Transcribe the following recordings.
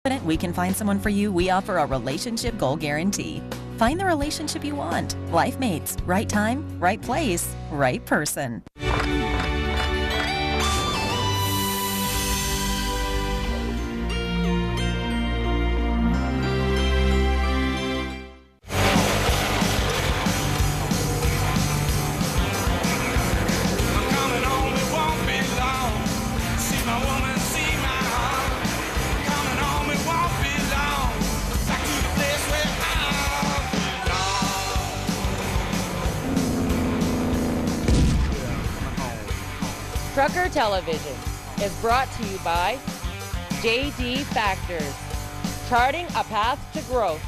confident we can find someone for you, we offer a relationship goal guarantee. Find the relationship you want. Life mates, right time, right place, right person. Trucker Television is brought to you by JD Factors, charting a path to growth.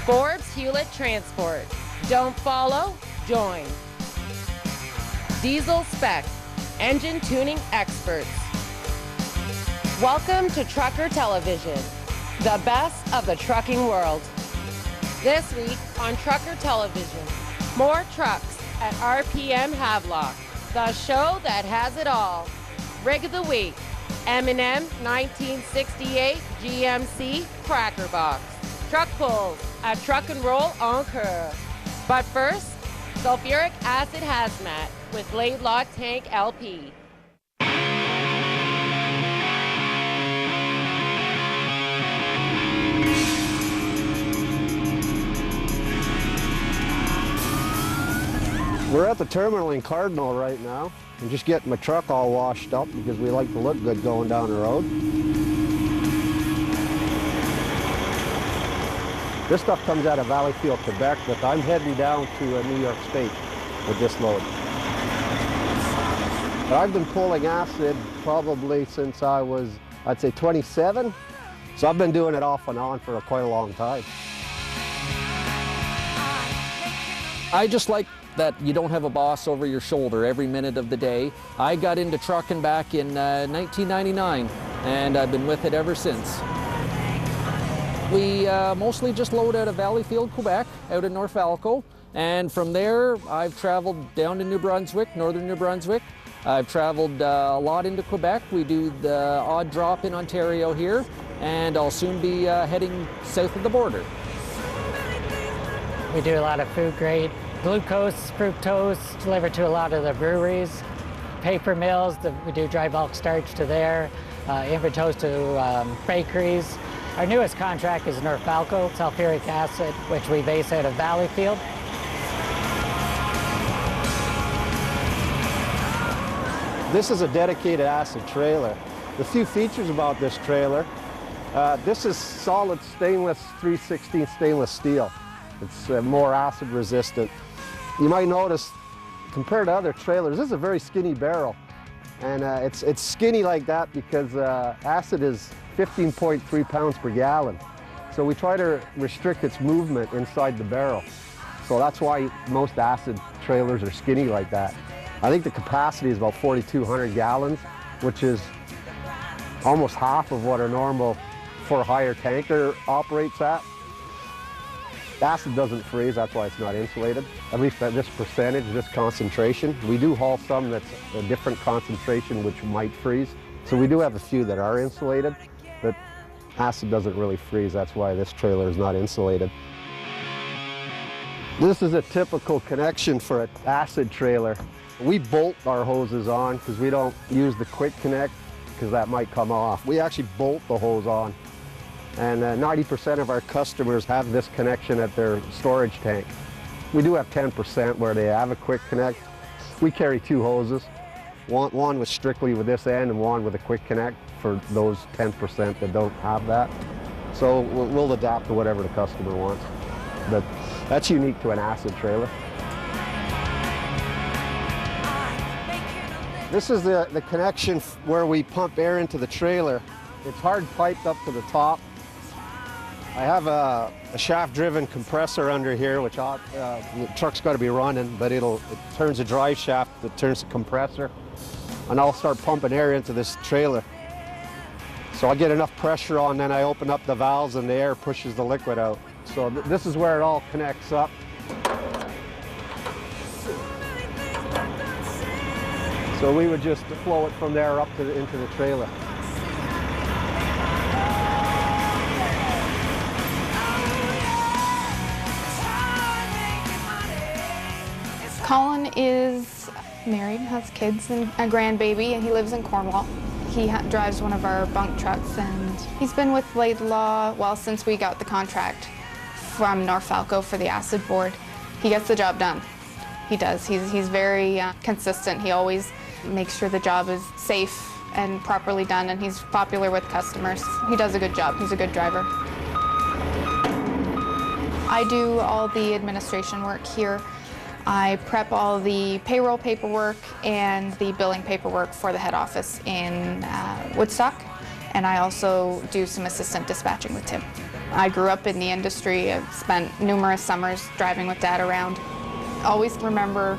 Forbes Hewlett Transport, don't follow, join. Diesel Spec, engine tuning experts. Welcome to Trucker Television, the best of the trucking world. This week on Trucker Television, more trucks at RPM Havelock. The show that has it all. Rig of the Week, M&M 1968 GMC Cracker Box. Truck pulls, a truck and roll encore. But first, sulfuric acid hazmat with Laidlaw Tank LP. We're at the terminal in Cardinal right now. I'm just getting my truck all washed up because we like to look good going down the road. This stuff comes out of Valleyfield, Quebec, but I'm heading down to New York State with this load. But I've been pulling acid probably since I was, I'd say 27. So I've been doing it off and on for quite a long time. I just like that you don't have a boss over your shoulder every minute of the day. I got into trucking back in 1999, and I've been with it ever since. We mostly just load out of Valleyfield, Quebec, out in North Valco, and from there I've traveled down to New Brunswick, northern New Brunswick. I've traveled a lot into Quebec. We do the odd drop in Ontario here, and I'll soon be heading south of the border. We do a lot of food grade glucose, fructose, delivered to a lot of the breweries, paper mills, we do dry bulk starch to there, invertose to bakeries. Our newest contract is North Valco, sulfuric acid, which we base out of Valleyfield. This is a dedicated acid trailer. The few features about this trailer, this is solid stainless 3/16 stainless steel. It's more acid resistant. You might notice, compared to other trailers, this is a very skinny barrel. And it's skinny like that because acid is 15.3 pounds per gallon. So we try to restrict its movement inside the barrel. So that's why most acid trailers are skinny like that. I think the capacity is about 4,200 gallons, which is almost half of what a normal for-hire tanker operates at. Acid doesn't freeze, that's why it's not insulated, at least at this percentage, this concentration. We do haul some that's a different concentration which might freeze. So we do have a few that are insulated, but acid doesn't really freeze, that's why this trailer is not insulated. This is a typical connection for an acid trailer. We bolt our hoses on because we don't use the quick connect because that might come off. We actually bolt the hose on. And 90% of our customers have this connection at their storage tank. We do have 10% where they have a quick connect. We carry two hoses, one with strictly with this end and one with a quick connect for those 10% that don't have that. So we'll adapt to whatever the customer wants. But that's unique to an acid trailer. This is the connection where we pump air into the trailer. It's hard piped up to the top. I have a shaft-driven compressor under here, which the truck's got to be running, but it turns the drive shaft, that turns the compressor, and I'll start pumping air into this trailer. So I get enough pressure on, then I open up the valves and the air pushes the liquid out. So this is where it all connects up. So we would just flow it from there up into the trailer. Colin is married, has kids and a grandbaby, and he lives in Cornwall. He drives one of our bunk trucks, and he's been with Laidlaw, well, since we got the contract from Norfalco for the acid board. He gets the job done. He does. He's very consistent. He always makes sure the job is safe and properly done, and he's popular with customers. He does a good job. He's a good driver. I do all the administration work here. I prep all the payroll paperwork and the billing paperwork for the head office in Woodstock, and I also do some assistant dispatching with Tim. I grew up in the industry. I've spent numerous summers driving with Dad around. Always remember,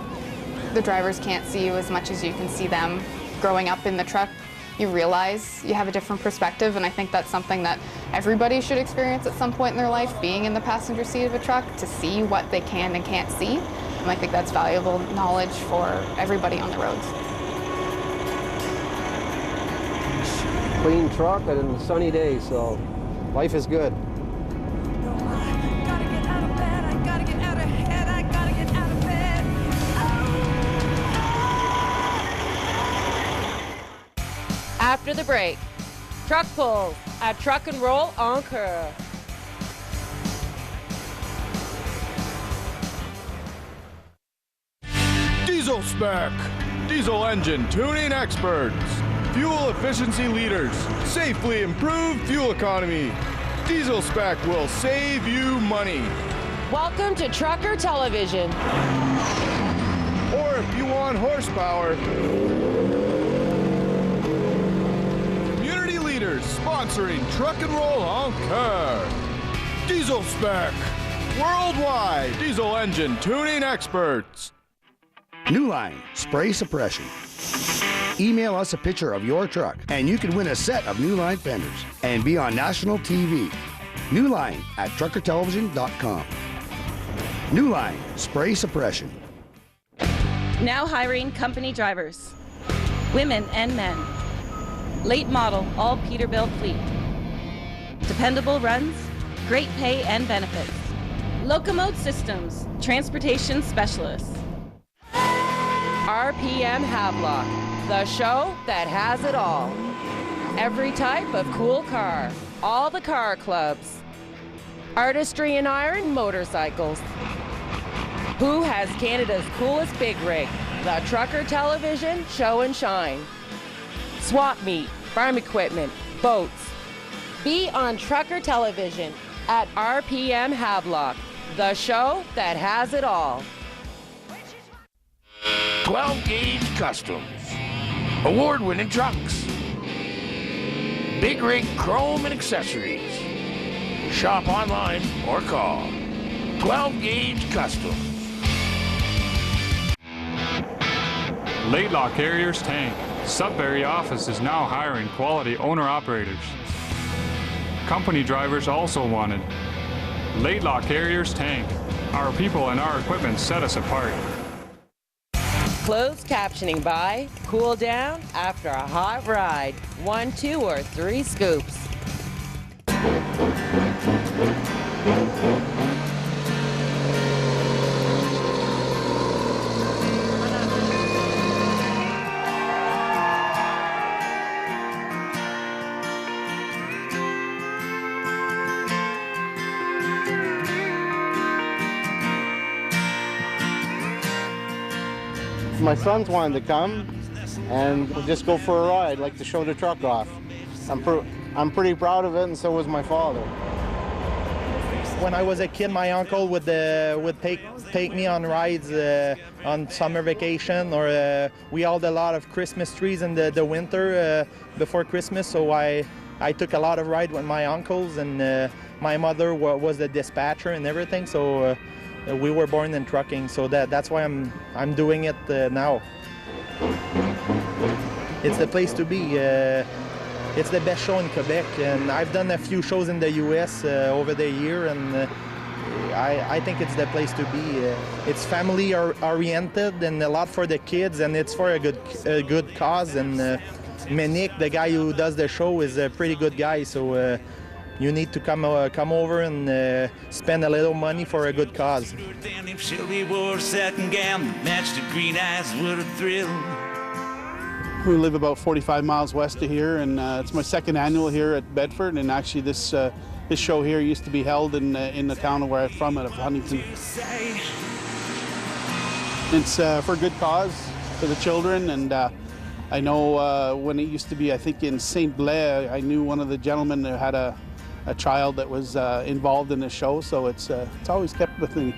the drivers can't see you as much as you can see them. Growing up in the truck, you realize you have a different perspective, and I think that's something that everybody should experience at some point in their life, being in the passenger seat of a truck, to see what they can and can't see. And I think that's valuable knowledge for everybody on the roads. Clean truck and a sunny day, so life is good. After the break, truck pulls at Truck and Roll Encore. Diesel Spec, diesel engine tuning experts, fuel efficiency leaders, safely improved fuel economy. Diesel Spec will save you money. Welcome to Trucker Television. Or if you want horsepower, community leaders sponsoring Truck and Roll Encore. Diesel Spec, worldwide diesel engine tuning experts. New Line Spray Suppression. Email us a picture of your truck and you can win a set of New Line fenders and be on national TV. New Line at truckertelevision.com. New Line Spray Suppression. Now hiring company drivers, women and men. Late model, all Peterbilt fleet. Dependable runs, great pay and benefits. Locomote Systems, transportation specialists. RPM Havelock, the show that has it all. Every type of cool car, all the car clubs. Artistry and iron motorcycles. Who has Canada's coolest big rig? The Trucker Television Show and Shine. Swap meet, farm equipment, boats. Be on Trucker Television at RPM Havelock, the show that has it all. 12 Gauge Customs, award-winning trucks, big rig chrome and accessories. Shop online or call 12 Gauge Customs. Laidlaw Carriers Tank. Sudbury office is now hiring quality owner-operators. Company drivers also wanted. Laidlaw Carriers Tank. Our people and our equipment set us apart. Closed captioning by Cool Down After a Hot Ride. 1, 2, or 3 scoops. My sons wanted to come and we'll just go for a ride, like to show the truck off. I'm pretty proud of it, and so was my father. When I was a kid, my uncle would take me on rides on summer vacation, or we held a lot of Christmas trees in the winter before Christmas, so I took a lot of rides with my uncles, and my mother was the dispatcher and everything, so we were born in trucking, so that's why I'm doing it now. It's the place to be. It's the best show in Quebec, and I've done a few shows in the U.S. Over the year, and I think it's the place to be. It's family-oriented and a lot for the kids, and it's for a good cause. And Menick, the guy who does the show, is a pretty good guy, so you need to come over and spend a little money for a good cause. We live about 45 miles west of here, and it's my second annual here at Bedford. And actually, this show here used to be held in the town of where I'm from, out of Huntington. It's for a good cause, for the children, and I know when it used to be, I think in St. Blaise, I knew one of the gentlemen that had a child that was involved in the show, so it's always kept with me.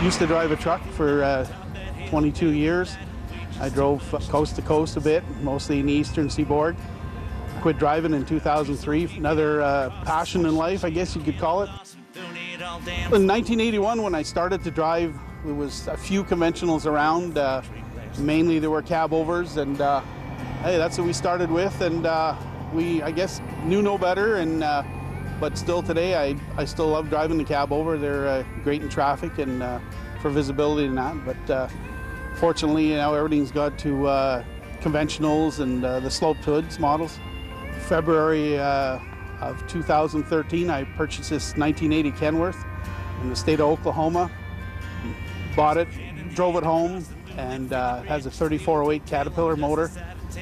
Used to drive a truck for 22 years. I drove coast to coast a bit, mostly in the eastern seaboard. Quit driving in 2003. Another passion in life, I guess you could call it. In 1981, when I started to drive, there was a few conventionals around. Mainly there were cab overs, and hey, that's what we started with. And we, I guess, knew no better. And but still today, I still love driving the cab over. They're great in traffic and for visibility and that. But fortunately, now everything's got to conventionals and the sloped hoods models. February of 2013, I purchased this 1980 Kenworth in the state of Oklahoma. Bought it, drove it home, and it has a 3408 Caterpillar motor,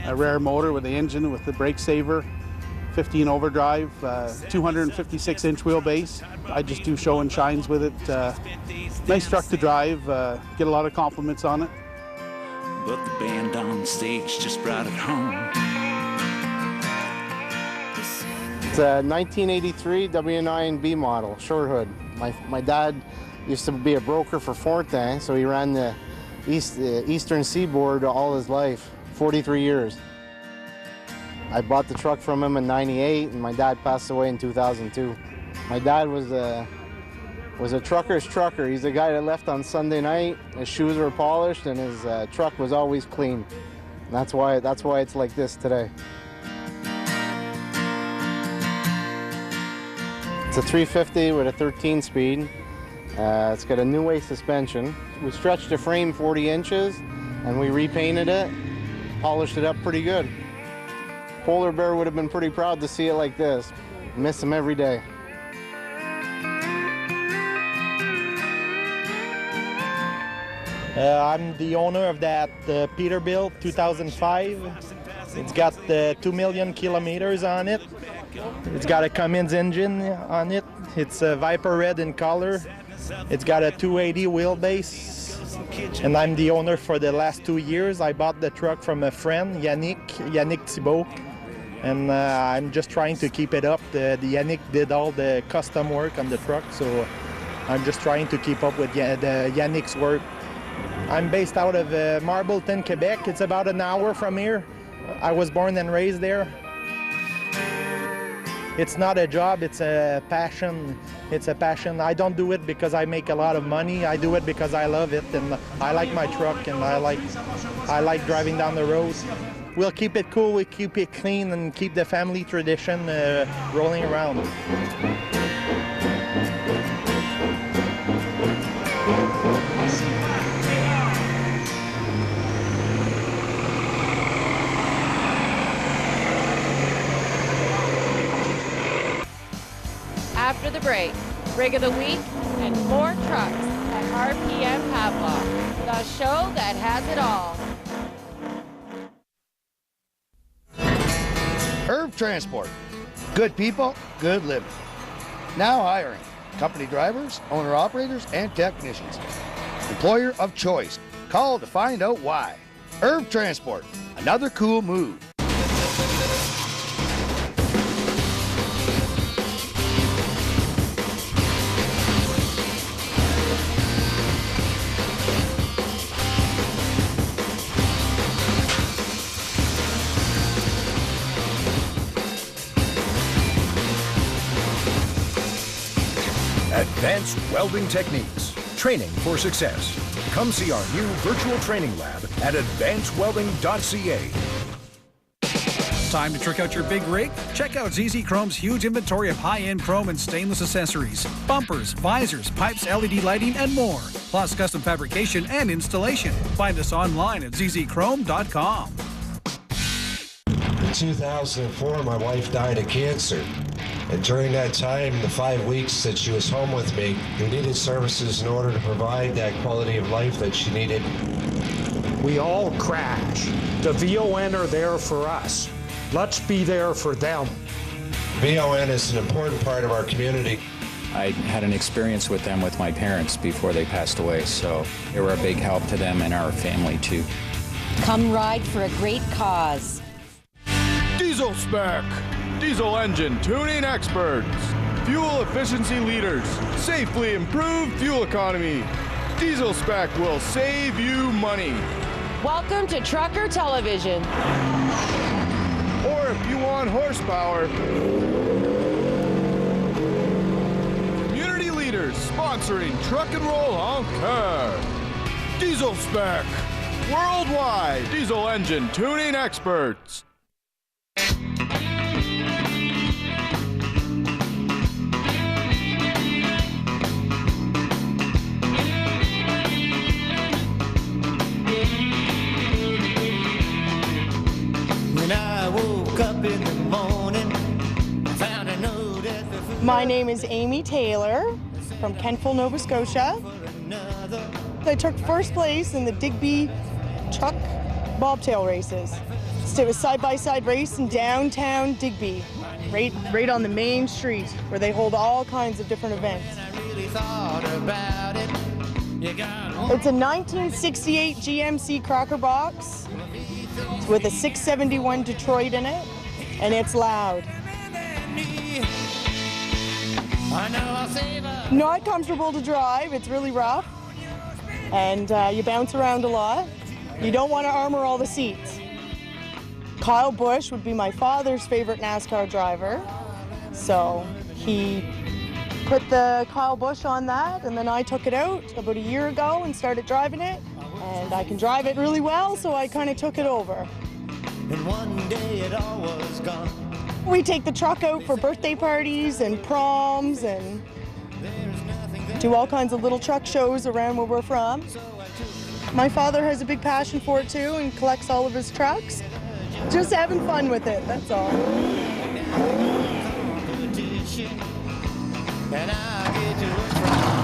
a rare motor with the engine with the brake saver. 15 overdrive, 256-inch wheelbase. I just do show and shines with it. Nice truck to drive, get a lot of compliments on it. But the band on stage just brought it home. It's a 1983 W9B model, short hood. My dad used to be a broker for Fortin, so he ran the eastern seaboard all his life, 43 years. I bought the truck from him in '98, and my dad passed away in 2002. My dad was a trucker's trucker. He's the guy that left on Sunday night. His shoes were polished, and his truck was always clean. And that's why it's like this today. It's a 350 with a 13-speed. It's got a New Way suspension. We stretched the frame 40 inches, and we repainted it, polished it up pretty good. Polar Bear would have been pretty proud to see it like this. Miss him every day. I'm the owner of that Peterbilt 2005. It's got 2 million kilometers on it. It's got a Cummins engine on it. It's a Viper Red in color. It's got a 280 wheelbase. And I'm the owner for the last 2 years. I bought the truck from a friend, Yannick Thibault. And I'm just trying to keep it up. The Yannick did all the custom work on the truck, so I'm just trying to keep up with the Yannick's work. I'm based out of Marbleton, Quebec. It's about an hour from here. I was born and raised there. It's not a job, it's a passion. It's a passion. I don't do it because I make a lot of money. I do it because I love it, and I like my truck, and I like driving down the road. We'll keep it cool, we keep it clean, and keep the family tradition rolling around. After the break, Rig of the Week and more trucks at RPM Havelock, the show that has it all. Irv Transport. Good people, good living. Now hiring company drivers, owner-operators, and technicians. Employer of choice. Call to find out why. Irv Transport. Another cool move. Advanced welding techniques. Training for success. Come see our new virtual training lab at advancedwelding.ca. Time to trick out your big rig? Check out ZZ Chrome's huge inventory of high-end chrome and stainless accessories, bumpers, visors, pipes, LED lighting, and more. Plus custom fabrication and installation. Find us online at zzchrome.com. In 2004, my wife died of cancer. And during that time, the 5 weeks that she was home with me, we needed services in order to provide that quality of life that she needed. We all crash. The VON are there for us. Let's be there for them. VON is an important part of our community. I had an experience with them with my parents before they passed away, so they were a big help to them and our family too. Come ride for a great cause. Diesel Spec, diesel engine tuning experts, fuel efficiency leaders, safely improve fuel economy. Diesel Spec will save you money. Welcome to Trucker Television. Or if you want horsepower, community leaders sponsoring Truck and Roll on Car. Diesel Spec, worldwide diesel engine tuning experts. When I woke up in the morning, found a note at the foot. My name is Amy Taylor from Kentville, Nova Scotia. I took first place in the Digby Truck Bobtail races. So it was side-by-side race in downtown Digby, right on the main street where they hold all kinds of different events. It's a 1968 GMC Crocker box with a 671 Detroit in it, and it's loud. Not comfortable to drive, it's really rough, and you bounce around a lot. You don't want to armor all the seats. Kyle Busch would be my father's favorite NASCAR driver, so he put the Kyle Busch on that, and then I took it out about a year ago and started driving it. And I can drive it really well, so I kind of took it over. And one day it all was gone. We take the truck out for birthday parties and proms and do all kinds of little truck shows around where we're from. My father has a big passion for it too and collects all of his trucks. Just having fun with it, that's all. And I get to look from.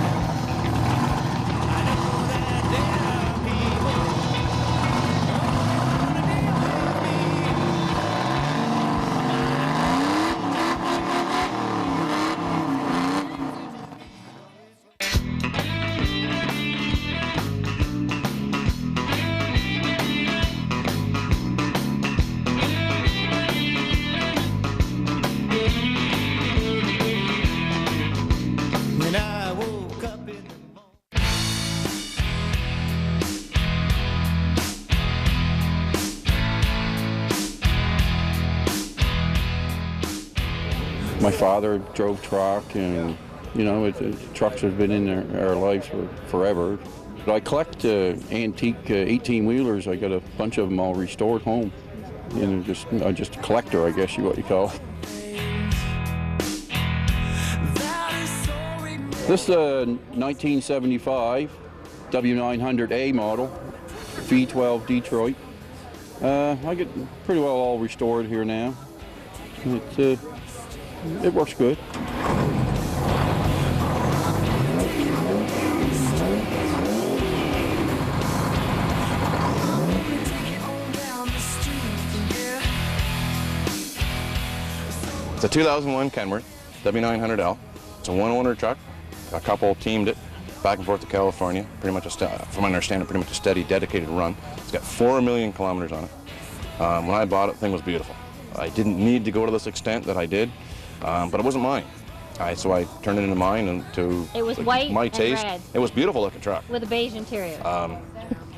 My father drove truck, and you know, trucks have been in our lives for forever. But I collect antique 18-wheelers. I got a bunch of them all restored home. You know, just a collector, I guess what you call. This is a 1975 W900A model, V12 Detroit. I get pretty well all restored here now. It works good. It's a 2001 Kenworth W900L. It's a one-owner truck. A couple teamed it back and forth to California. Pretty much, from my understanding, pretty much a steady, dedicated run. It's got 4 million kilometers on it. When I bought it, the thing was beautiful. I didn't need to go to this extent that I did, but it wasn't mine. So I turned it into mine and to it was white my taste. And red. It was a beautiful looking truck with a beige interior.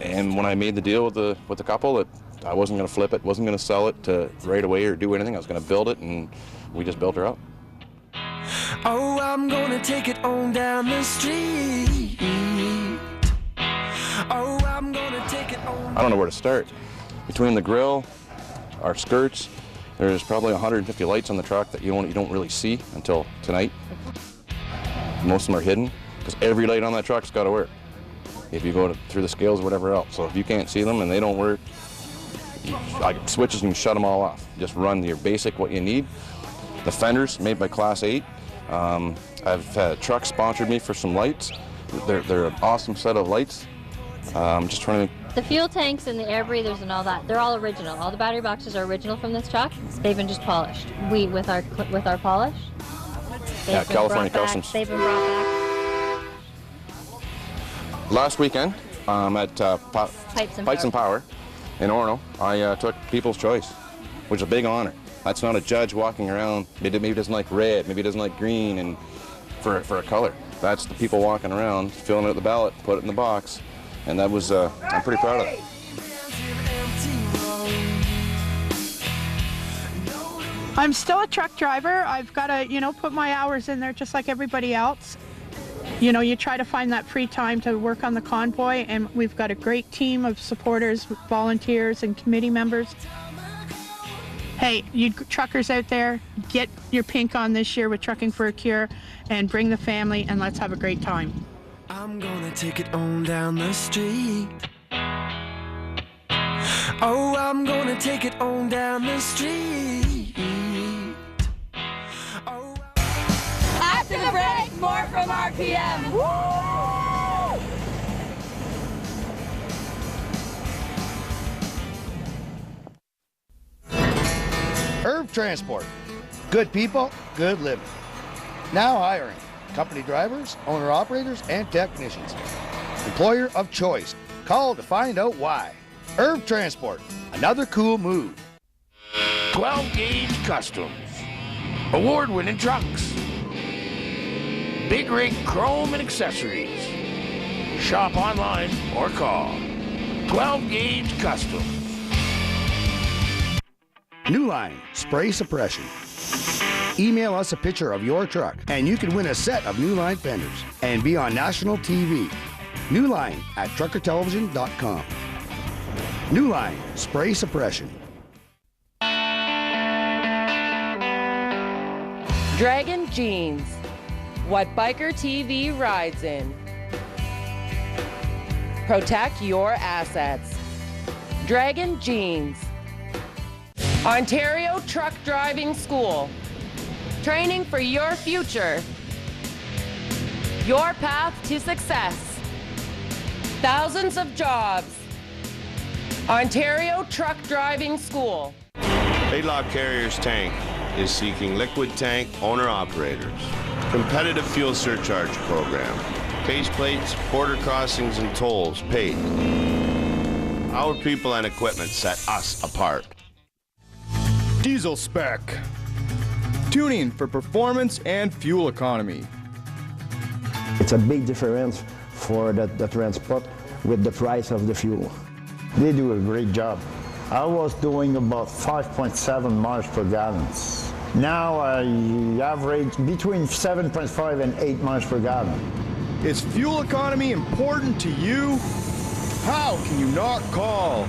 And when I made the deal with the couple, I wasn't going to flip it, wasn't going to sell it right away or do anything. I was going to build it, and we just built her up. Oh, I'm gonna take it on down the street. Oh, I'm gonna take it on. I don't know where to start. Between the grill, our skirts, there's probably 150 lights on the truck that you don't really see until tonight. Most of them are hidden because every light on that truck's got to work. If you go through the scales or whatever else. So if you can't see them and they don't work, switches and you shut them all off. Just run your basic what you need. The fenders made by Class 8. I've had trucks sponsored me for some lights. They're an awesome set of lights. Just trying to. The fuel tanks and the air breathers and all that, they're all original. All the battery boxes are original from this truck. They've been just polished. We, with our polish. Yeah, California Customs. They've been brought back. Last weekend at Pipes and Power in Orono, I took People's Choice, which is a big honor. That's not a judge walking around, maybe he doesn't like red, maybe he doesn't like green and for a color. That's the people walking around, filling out the ballot, put it in the box, and that was, I'm pretty proud of that. I'm still a truck driver. I've got to, put my hours in there just like everybody else. You try to find that free time to work on the convoy, and we've got a great team of supporters, volunteers, and committee members. Hey, you truckers out there, get your pink on this year with Trucking for a Cure and bring the family, and let's have a great time. I'm gonna take it on down the street. Oh, I'm gonna take it on down the street. Oh. After the break, more from RPM. Woo! Herb Transport. Good people, good living. Now hiring company drivers, owner-operators, and technicians. Employer of choice. Call to find out why. Herb Transport. Another cool move. 12 Gauge Customs. Award-winning trucks. Big Rig Chrome and Accessories. Shop online or call. 12 Gauge Customs. New Line Spray Suppression. Email us a picture of your truck and you can win a set of New Line fenders and be on national TV. New Line at truckertelevision.com. New Line Spray Suppression. Dragon Jeans. What Biker TV rides in. Protect your assets. Dragon Jeans. Ontario Truck Driving School. Training for your future. Your path to success. Thousands of jobs. Ontario Truck Driving School. Laidlaw Carriers Tank is seeking liquid tank owner-operators. Competitive fuel surcharge program. Base plates, border crossings, and tolls paid. Our people and equipment set us apart. Diesel Spec. Tuning for performance and fuel economy. It's a big difference for the transport with the price of the fuel. They do a great job. I was doing about 5.7 miles per gallon. Now I average between 7.5 and 8 miles per gallon. Is fuel economy important to you? How can you not call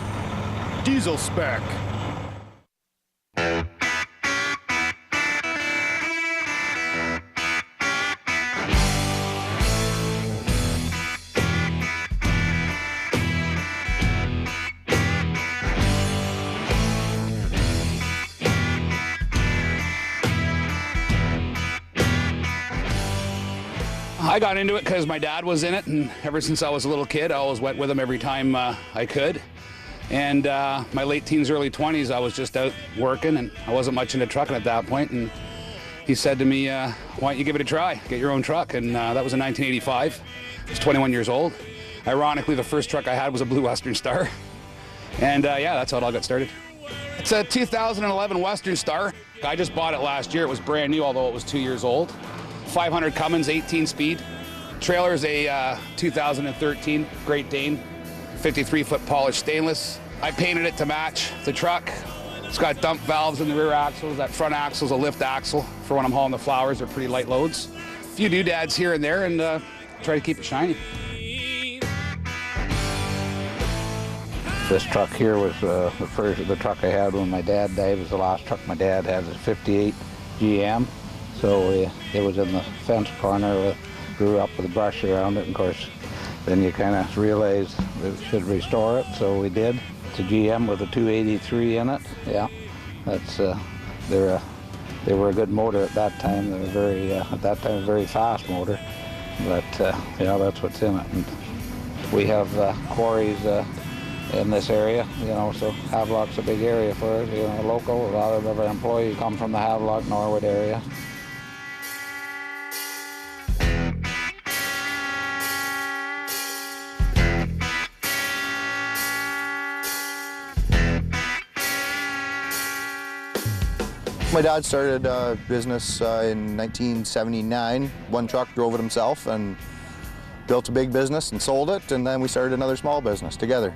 Diesel Spec? I got into it because my dad was in it, and ever since I was a little kid, I always went with him every time I could. And my late teens, early 20s, I was just out working, and I wasn't much into trucking at that point. And he said to me, why don't you give it a try, get your own truck? And that was in 1985. I was 21 years old. Ironically, the first truck I had was a blue Western Star. And yeah, that's how it all got started. It's a 2011 Western Star. I just bought it last year. It was brand new, although it was 2 years old. 500 Cummins, 18 speed. Trailer's a 2013 Great Dane, 53-foot polished stainless. I painted it to match the truck. It's got dump valves in the rear axles. That front axle's a lift axle for when I'm hauling the flowers. They're pretty light loads. A few doodads here and there, and try to keep it shiny. This truck here was the truck I had when my dad died. It was the last truck my dad had. It was a 58 GM. So it was in the fence corner. Grew up with a brush around it. And of course, then you kind of realize that we should restore it. So we did. It's a GM with a 283 in it. Yeah, that's they were a good motor at that time. They were a very fast motor. But yeah, that's what's in it. And we have quarries in this area, you know, so Havelock's a big area for us, you know, local. A lot of our employees come from the Havelock, Norwood area. My dad started a business in 1979. One truck, drove it himself, and built a big business and sold it, and then we started another small business together.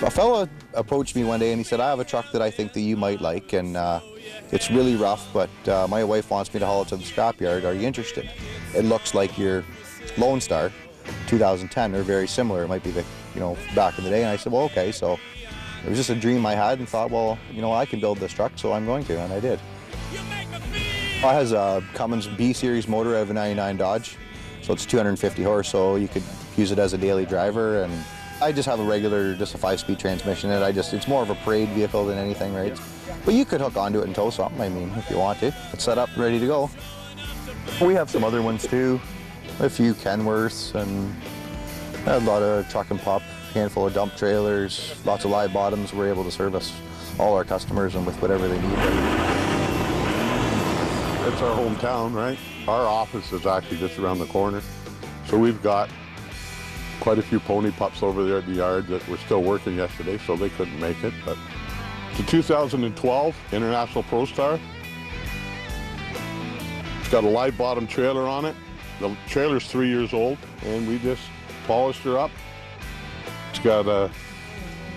A fella approached me one day and he said, I have a truck that I think that you might like, and it's really rough, but my wife wants me to haul it to the scrapyard. Are you interested? It looks like your Lone Star 2010. They're very similar. It might be the, you know, back in the day. And I said, well, okay. So it was just a dream I had and thought, well, you know, I can build this truck, so I'm going to, and I did. It has a Cummins B-Series motor out of a 99 Dodge, so it's 250 horse, so you could use it as a daily driver. And I just have a regular, just a 5-speed transmission in it. It's more of a parade vehicle than anything, right? But you could hook onto it and tow something, I mean, if you want to. It's set up, ready to go. We have some other ones too, a few Kenworths, and a lot of truck and pup, handful of dump trailers, lots of live bottoms. We're able to service all our customers and with whatever they need. It's our hometown, right? Our office is actually just around the corner. So we've got quite a few pony pups over there at the yard that were still working yesterday, so they couldn't make it. But the 2012 International Pro Star. It's got a live bottom trailer on it. The trailer's 3 years old, and we just polished her up. It's got a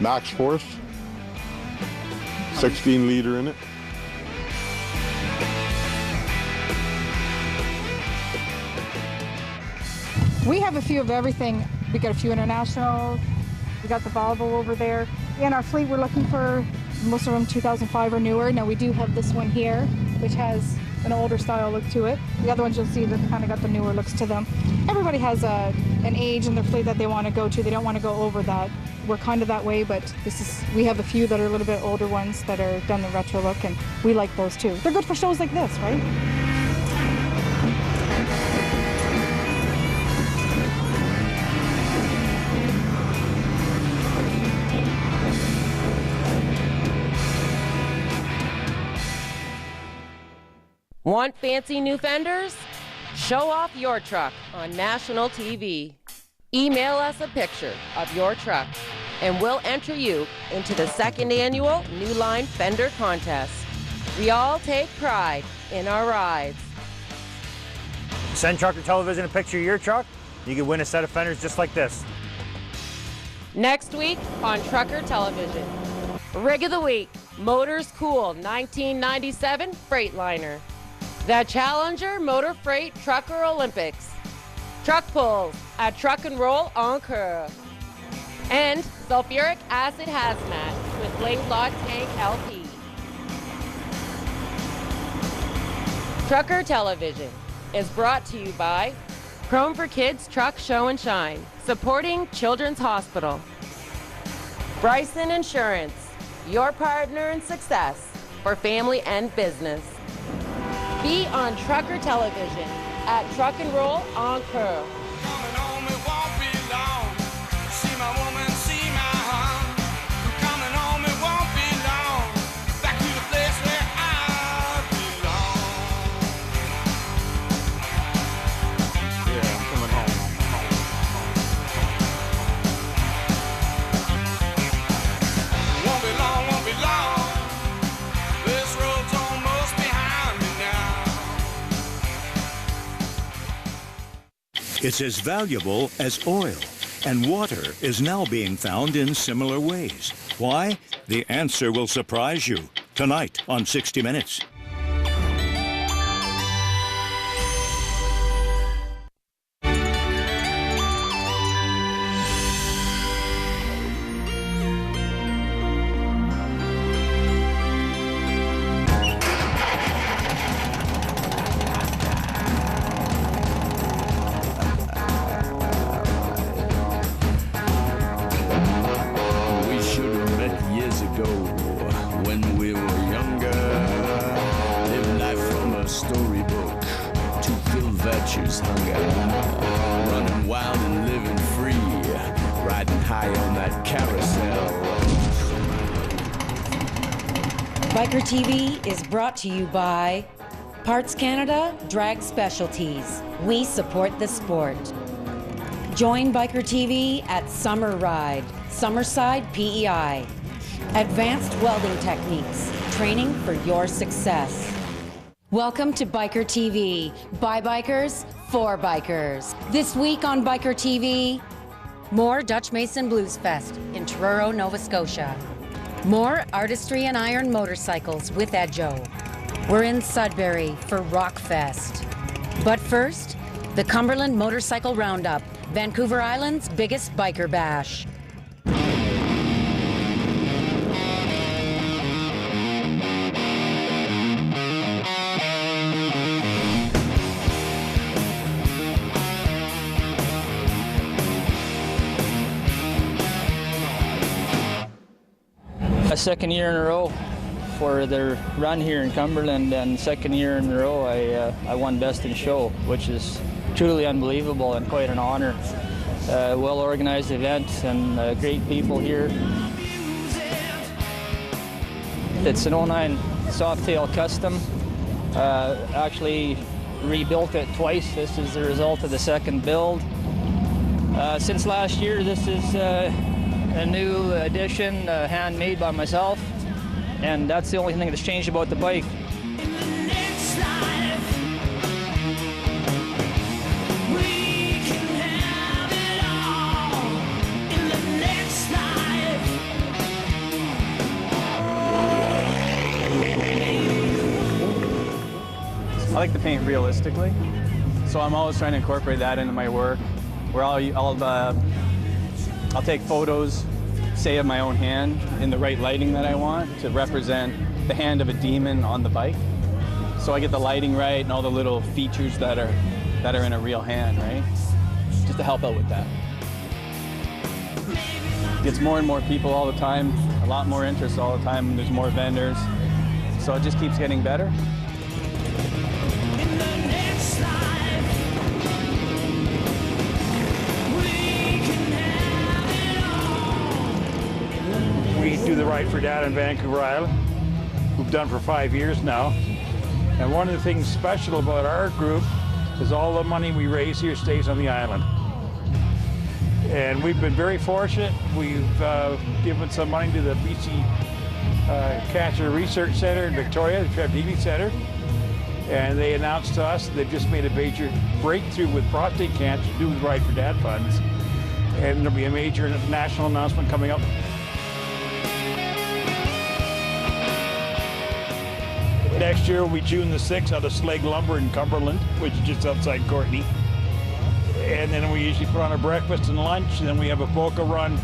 max force, 16 liter in it. We have a few of everything. We got a few internationals. We got the Volvo over there. In our fleet, we're looking for most of them 2005 or newer. Now we do have this one here, which has an older style look to it. The other ones you'll see that kind of got the newer looks to them. Everybody has an age in their fleet that they want to go to. They don't want to go over that. We're kind of that way, but we have a few that are a little bit older ones that are done the retro look, and we like those too. They're good for shows like this, right? Want fancy new fenders? Show off your truck on national TV. Email us a picture of your truck and we'll enter you into the 2nd annual New Line Fender Contest. We all take pride in our rides. Send Trucker Television a picture of your truck, you can win a set of fenders just like this. Next week on Trucker Television. Rig of the Week, Motors Cool 1997 Freightliner. The Challenger Motor Freight Trucker Olympics. Truck pulls at Truck and Roll Encore. And Sulfuric Acid Hazmat with Langlot Tank LP. Trucker Television is brought to you by Chrome for Kids Truck Show and Shine, supporting Children's Hospital. Bryson Insurance, your partner in success for family and business. Be on Trucker Television at Truck and Roll Encore. It's as valuable as oil, And water is now being found in similar ways. Why? The answer will surprise you tonight on 60 Minutes. Running wild and living free, riding high on that carousel. Biker TV is brought to you by Parts Canada Drag Specialties. We support the sport. Join Biker TV at Summer Ride, Summerside PEI. Advanced welding techniques, training for your success. Welcome to Biker TV, by bikers, for bikers. This week on Biker TV, more Dutch Mason Blues Fest in Truro, Nova Scotia. More Artistry and Iron motorcycles with Edjo. We're in Sudbury for Rockfest. But first, the Cumberland Motorcycle Roundup, Vancouver Island's biggest biker bash. Second year in a row for their run here in Cumberland, and second year in a row I won Best in Show, which is truly unbelievable and quite an honor. Well organized event and great people here. It's an 09 Softail Custom. Actually rebuilt it twice. This is the result of the second build. Since last year, this is a new addition, handmade by myself, and that's the only thing that's changed about the bike. I like to paint realistically, so I'm always trying to incorporate that into my work, where I'll take photos, say of my own hand, in the right lighting that I want to represent the hand of a demon on the bike. So I get the lighting right and all the little features that are in a real hand, right? Just to help out with that. Gets more and more people all the time, a lot more interest all the time, there's more vendors. So it just keeps getting better. We do the Ride for Dad in Vancouver Island. We've done for 5 years now. And one of the things special about our group is all the money we raise here stays on the island. And we've been very fortunate. We've given some money to the BC Cancer Research Center in Victoria, the Trev Deavy Center. And they announced to us they've just made a major breakthrough with prostate cancer due to the Ride for Dad funds. And there'll be a major national announcement coming up. Next year will be June the 6th out of Sleg Lumber in Cumberland, which is just outside Courtenay. And then we usually put on a breakfast and lunch, and then we have a polka run.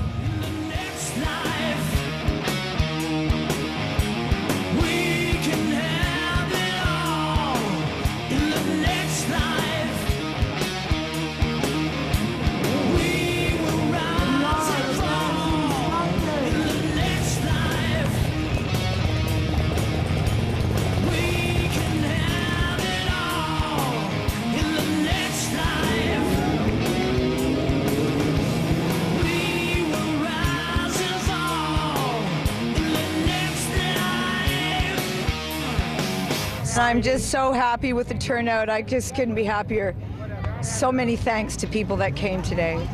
I'm just so happy with the turnout. I just couldn't be happier. So many thanks to people that came today.